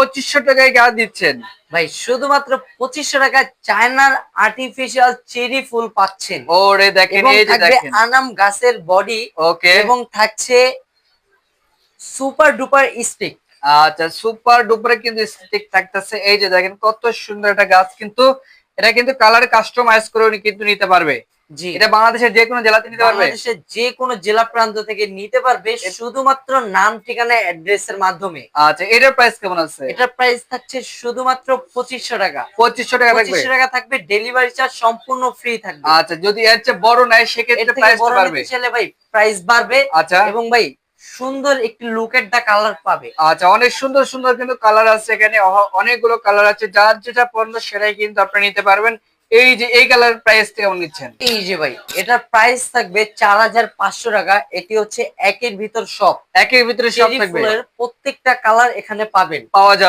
2500 টাকায় গাছ দিচ্ছেন ভাই শুধুমাত্র 2500 টাকায় চায়নার আর্টিফিশিয়াল চেরি ফুল পাচ্ছেন। ওরে দেখেন, এবং এই যে থাকবে দেখেন। আনাম গাছের বডি ওকে। এবং থাকছে সুপার ডুপার স্টিক। আচ্ছা, সুপার ডুপারে কিন্তু স্টিক থাকতেছে। এই যে দেখেন কত সুন্দর একটা গাছ, কিন্তু এটা কিন্তু কালার কাস্টমাইজ করে উনি কিন্তু নিতে পারবে। জি, এটা বাংলাদেশের যে কোনো জেলাতে নিতে পারবে। বাংলাদেশের যে কোনো জেলা প্রান্ত থেকে নিতে পারবে শুধুমাত্র নাম ঠিকানা অ্যাড্রেসের মাধ্যমে। আচ্ছা, এটার প্রাইস কেমন আছে? এটার প্রাইস থাকছে শুধুমাত্র 2500 টাকা। 2500 টাকা থাকবে। 2500 টাকা থাকবে, ডেলিভারি চার্জ সম্পূর্ণ ফ্রি থাকবে। আচ্ছা, যদি এর চেয়ে বড় নেয় এর সেক্ষেত্রে থেকে প্রাইসটা বড় বাড়বে। নিতে চাইলে ভাই প্রাইস বাড়বে। আচ্ছা। এবং ভাই সুন্দর একটি লুকের দা কালার পাবে। আচ্ছা, অনেক সুন্দর সুন্দর কিন্তু কালার আছে এখানে, অনেকগুলো কালার আছে, যার যেটা পছন্দ সেটাই কিন্তু আপনি নিতে পারবেন। এই যে এই কালার প্রাইস কেমন নিচ্ছেন? এই যে ভাই এটার প্রাইস থাকবে 4500 টাকা। এটি হচ্ছে একের ভিতর সব, একের ভিতরে সব চেরি থাকবে, ফুলের প্রত্যেকটা কালার এখানে পাবেন। পাওয়া যাবে।